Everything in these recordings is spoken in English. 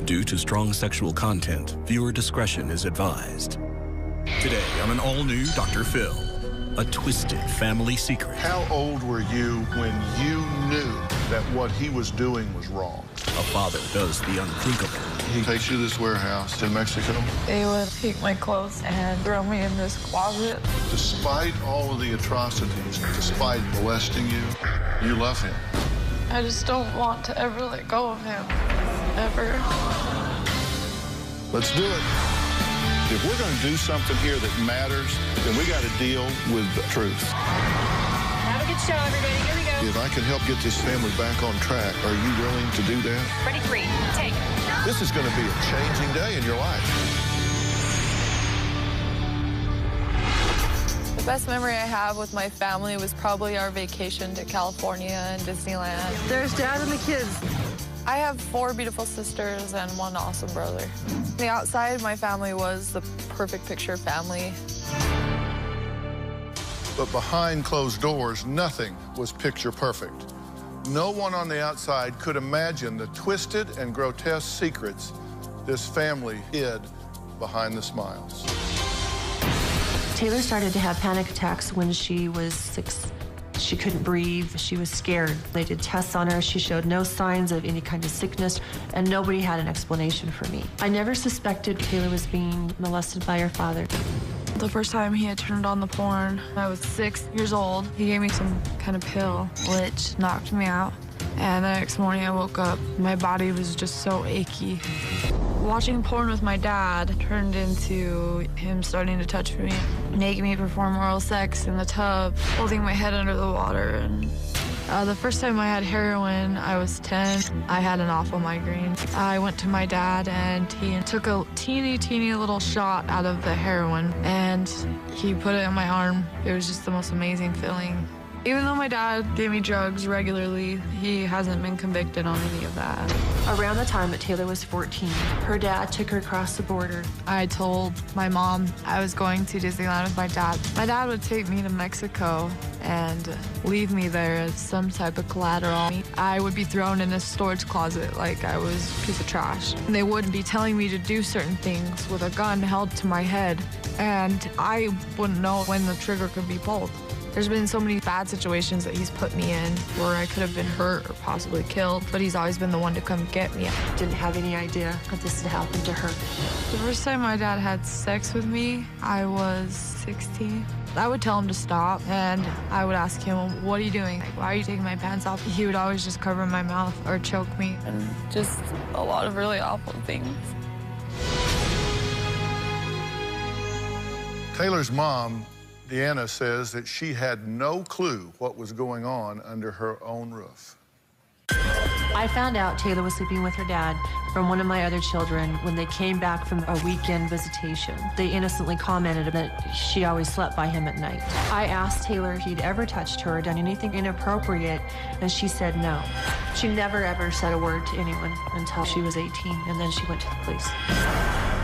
Due to strong sexual content, viewer discretion is advised. Today on an all-new Dr. Phil, a twisted family secret. How old were you when you knew that what he was doing was wrong? A father does the unthinkable. He takes you to this warehouse in Mexico. They would take my clothes and throw me in this closet. Despite all of the atrocities, despite molesting you, you love him. I just don't want to ever let go of him, ever. Let's do it. If we're going to do something here that matters, then we got to deal with the truth. Have a good show, everybody. Here we go. If I can help get this family back on track, are you willing to do that? Ready, 3, take. This is going to be a changing day in your life. The best memory I have with my family was probably our vacation to California and Disneyland. There's Dad and the kids. I have 4 beautiful sisters and 1 awesome brother. On the outside, my family was the perfect picture family. But behind closed doors, nothing was picture perfect. No one on the outside could imagine the twisted and grotesque secrets this family hid behind the smiles. Taylor started to have panic attacks when she was 6. She couldn't breathe. She was scared. They did tests on her. She showed no signs of any kind of sickness, and nobody had an explanation for me. I never suspected Taylor was being molested by her father. The first time he had turned on the porn, I was 6 years old. He gave me some kind of pill, which knocked me out. And the next morning I woke up, my body was just so achy. Watching porn with my dad turned into him starting to touch me, making me perform oral sex in the tub, holding my head under the water. And the first time I had heroin, I was 10. I had an awful migraine. I went to my dad, and he took a teeny little shot out of the heroin, and he put it in my arm. It was just the most amazing feeling. Even though my dad gave me drugs regularly, he hasn't been convicted on any of that. Around the time that Taylor was 14, her dad took her across the border. I told my mom I was going to Disneyland with my dad. My dad would take me to Mexico and leave me there as some type of collateral. I would be thrown in a storage closet like I was a piece of trash. And they would be telling me to do certain things with a gun held to my head, and I wouldn't know when the trigger could be pulled. There's been so many bad situations that he's put me in where I could have been hurt or possibly killed, but he's always been the one to come get me. Didn't have any idea that this had happened to her. The first time my dad had sex with me, I was 16. I would tell him to stop, and I would ask him, what are you doing? Like, why are you taking my pants off? He would always just cover my mouth or choke me, and just a lot of really awful things. Taylor's mom, Deanna, says that she had no clue what was going on under her own roof. I found out Taylor was sleeping with her dad from one of my other children when they came back from a weekend visitation. They innocently commented that she always slept by him at night. I asked Taylor if he'd ever touched her or done anything inappropriate, and she said no. She never ever said a word to anyone until she was 18, and then she went to the police.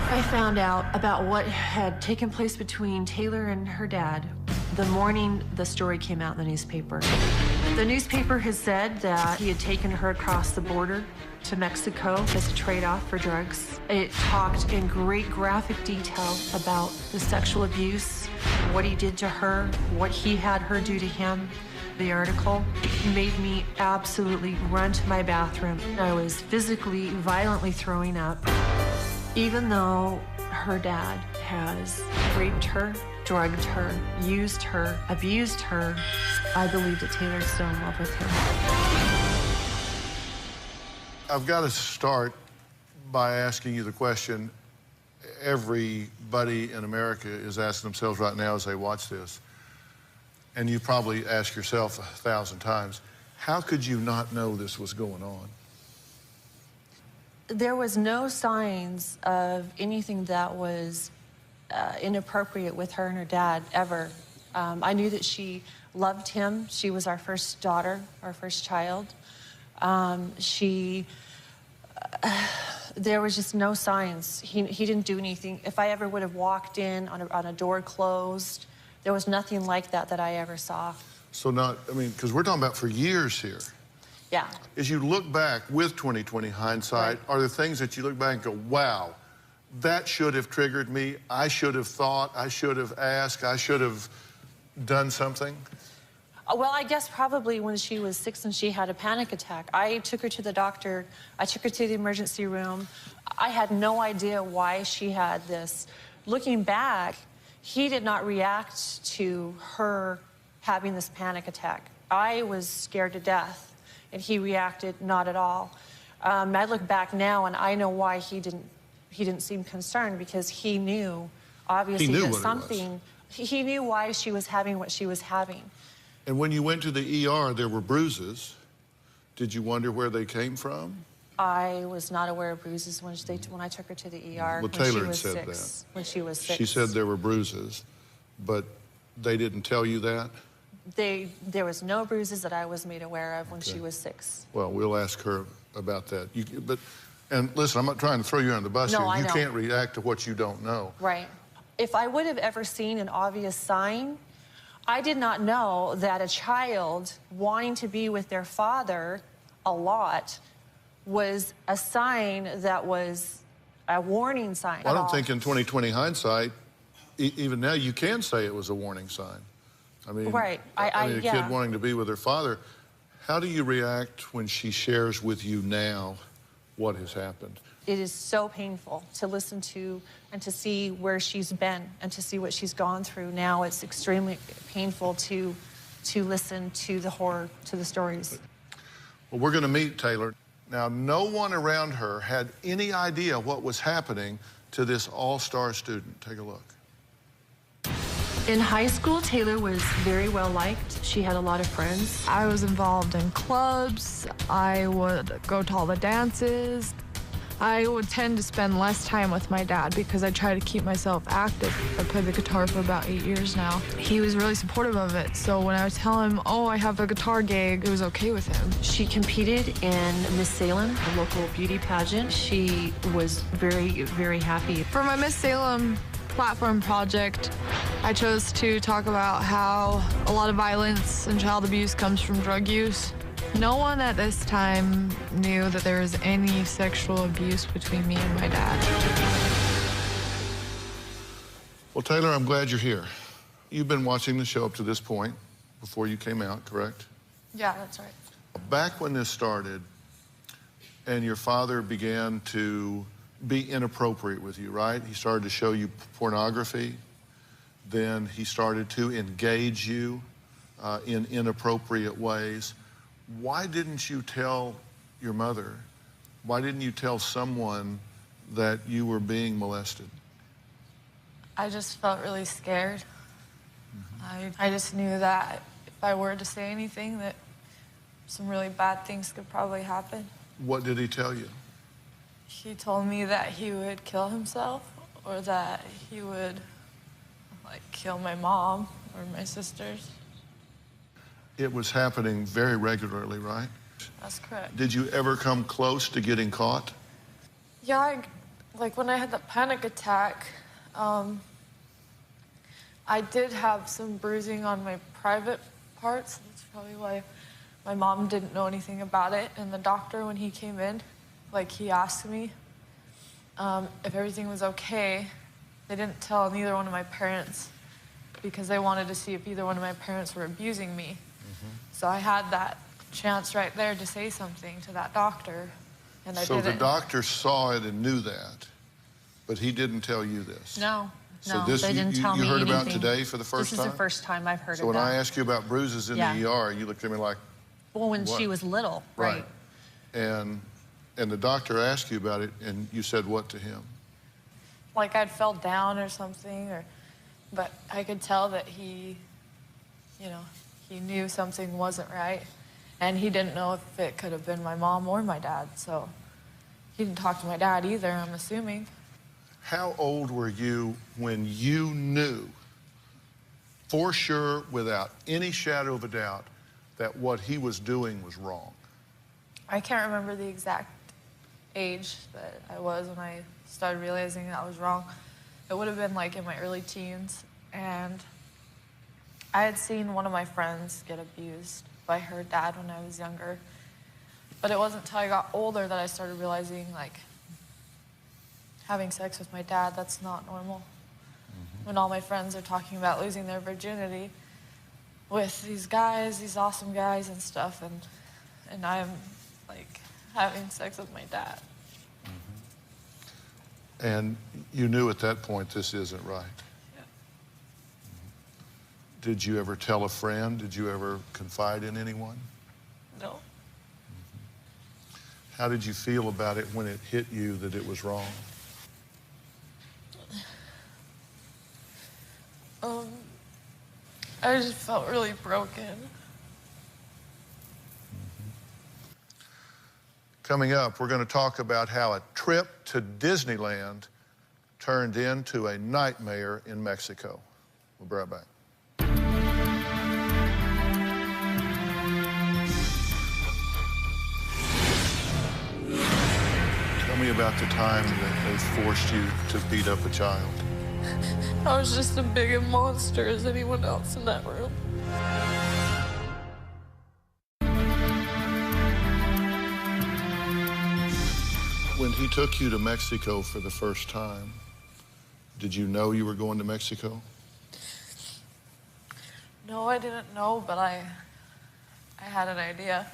I found out about what had taken place between Taylor and her dad the morning the story came out in the newspaper. The newspaper has said that he had taken her across the border to Mexico as a trade-off for drugs. It talked in great graphic detail about the sexual abuse, what he did to her, what he had her do to him. The article made me absolutely run to my bathroom. I was physically, violently throwing up. Even though her dad has raped her, drugged her, used her, abused her, I believe that Taylor's still in love with him. I've got to start by asking you the question everybody in America is asking themselves right now as they watch this, and you probably ask yourself 1,000 times, how could you not know this was going on? There was no signs of anything that was inappropriate with her and her dad, ever. I knew that she loved him. She was our first daughter, our first child. There was just no signs. He didn't do anything. If I ever would have walked in on a door closed, there was nothing like that that I ever saw. So not, I mean, because we're talking about for years here. Yeah. As you look back with 20/20 hindsight, Right. are there things that you look back and go, wow, that should have triggered me, I should have thought, I should have asked, I should have done something? Well, I guess probably when she was 6 and she had a panic attack. I took her to the doctor. I took her to the emergency room. I had no idea why she had this. Looking back, he did not react to her having this panic attack. I was scared to death, and he reacted not at all. I look back now, and I know why he didn't seem concerned, because he knew, obviously, He knew that what it was. something. He knew why she was having what she was having. And when you went to the ER, there were bruises. Did you wonder where they came from? I was not aware of bruises when I took her to the ER Well, when Taylor she had was said 6. that. When she was 6. She said there were bruises, but they didn't tell you that? There was no bruises that I was made aware of when she was 6. Well, we'll ask her about that. And listen, I'm not trying to throw you under the bus No, here. I You know. can't react to what you don't know. Right. If I would have ever seen an obvious sign, I did not know that a child wanting to be with their father a lot was a sign that was a warning sign. I don't think in 20/20 hindsight, even now, you can say it was a warning sign. I mean, Right. I mean, a yeah. kid wanting to be with her father. How do you react when she shares with you now what has happened? It is so painful to listen to and to see where she's been and to see what she's gone through. Now it's extremely painful to listen to the horror, to the stories. Well, we're going to meet Taylor. Now, no one around her had any idea what was happening to this all-star student. Take a look. In high school, Taylor was very well liked. She had a lot of friends. I was involved in clubs. I would go to all the dances. I would tend to spend less time with my dad because I try to keep myself active. I played the guitar for about 8 years now. He was really supportive of it, so when I would tell him, oh, I have a guitar gig, it was okay with him. She competed in Miss Salem, a local beauty pageant. She was very, very happy. For my Miss Salem platform project, I chose to talk about how a lot of violence and child abuse comes from drug use. No one at this time knew that there was any sexual abuse between me and my dad. Well, Taylor, I'm glad you're here. You've been watching the show up to this point before you came out, correct? Yeah, that's right. Back when this started and your father began to be inappropriate with you, right? He started to show you pornography. Then he started to engage you in inappropriate ways. Why didn't you tell your mother? Why didn't you tell someone that you were being molested? I just felt really scared. I just knew that if I were to say anything, that some really bad things could probably happen. What did he tell you? He told me that he would kill himself or that he would, like, kill my mom or my sisters. It was happening very regularly, right? That's correct. Did you ever come close to getting caught? Yeah, like when I had the panic attack, I did have some bruising on my private parts. That's probably why my mom didn't know anything about it. And the doctor, when he came in, like, he asked me if everything was okay. They didn't tell neither one of my parents because they wanted to see if either one of my parents were abusing me. So I had that chance right there to say something to that doctor, and I So didn't. the doctor saw it and knew that, but he didn't tell you this. No, So no, this they didn't tell you me heard about anything. today for the first This time? is the first time I've heard So of when that. I asked you about bruises in Yeah. the ER, you looked at me like, Well, when What? she was little, right? And the doctor asked you about it, and you said what to him? Like I'd fell down or something, but I could tell that he knew something wasn't right, and he didn't know if it could have been my mom or my dad, so he didn't talk to my dad either, I'm assuming. How old were you when you knew for sure, without any shadow of a doubt, that what he was doing was wrong? I can't remember the exact age that I was when I started realizing that I was wrong. It would have been like in my early teens, and I had seen one of my friends get abused by her dad when I was younger. But it wasn't until I got older that I started realizing, like, having sex with my dad, that's not normal. When all my friends are talking about losing their virginity with these guys, these awesome guys and stuff, and I'm, like, having sex with my dad. And you knew at that point this isn't right. Yeah. Did you ever tell a friend? Did you ever confide in anyone? No. How did you feel about it when it hit you that it was wrong? I just felt really broken. Coming up, we're going to talk about how a trip to Disneyland turned into a nightmare in Mexico. We'll be right back. Tell me about the time that they forced you to beat up a child. I was just as big a monster as anyone else in that room. When he took you to Mexico for the first time, did you know you were going to Mexico? No, I didn't know, but I had an idea.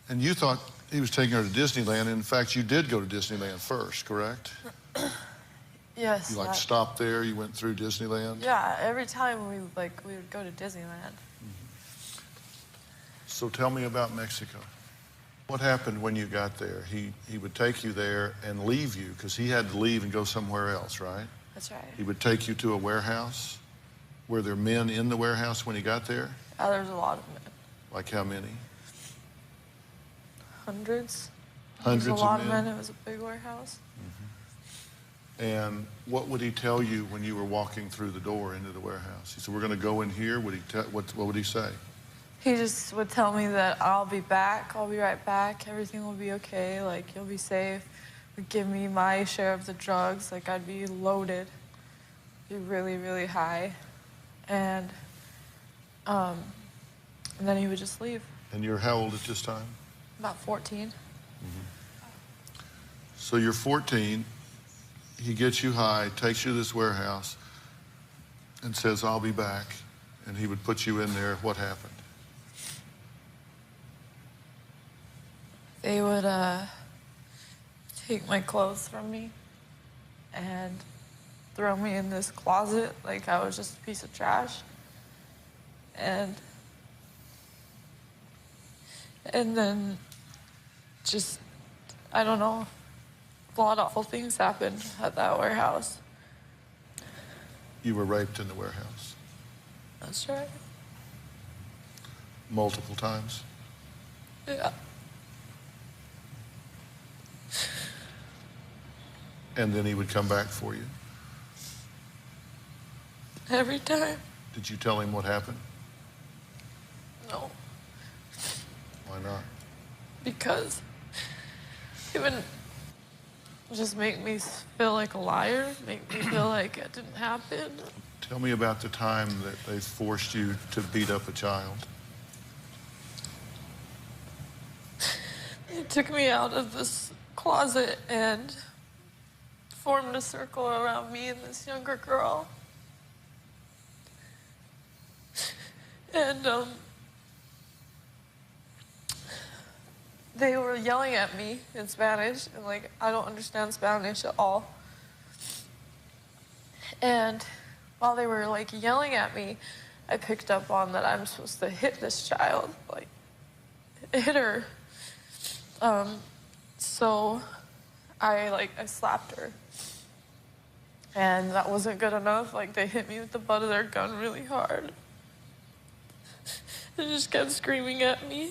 And you thought he was taking her to Disneyland. In fact, you did go to Disneyland first, correct? Yes. You stopped there, you went through Disneyland? Yeah, every time we would go to Disneyland. So tell me about Mexico. What happened when you got there? He would take you there and leave you, because he had to leave and go somewhere else, right? That's right. He would take you to a warehouse. Were there men in the warehouse when he got there? Yeah, there was a lot of men. Like how many? Hundreds. Hundreds There was a lot of of men? men. It was a big warehouse. And what would he tell you when you were walking through the door into the warehouse? He said, we're going to go in here. What would he say? He just would tell me that I'll be back, I'll be right back, everything will be okay, like, you'll be safe. Would give me my share of the drugs, like, I'd be loaded, be really, really high. And then he would just leave. And you're how old at this time? About 14. So you're 14. He gets you high, takes you to this warehouse, and says, I'll be back. And he would put you in there. What happened? They would take my clothes from me and throw me in this closet like I was just a piece of trash. And then just, I don't know, a lot of awful things happened at that warehouse. You were raped in the warehouse That's right. multiple times. Yeah. And then he would come back for you. Every time. Did you tell him what happened? No. Why not? Because it would just make me feel like a liar, make me feel like it didn't happen. Tell me about the time that they forced you to beat up a child. They took me out of this closet and formed a circle around me and this younger girl. And they were yelling at me in Spanish, and like, I don't understand Spanish at all. And while they were like yelling at me, I picked up on that I'm supposed to hit this child, like hit her. So I slapped her. And that wasn't good enough. Like, they hit me with the butt of their gun really hard. They just kept screaming at me.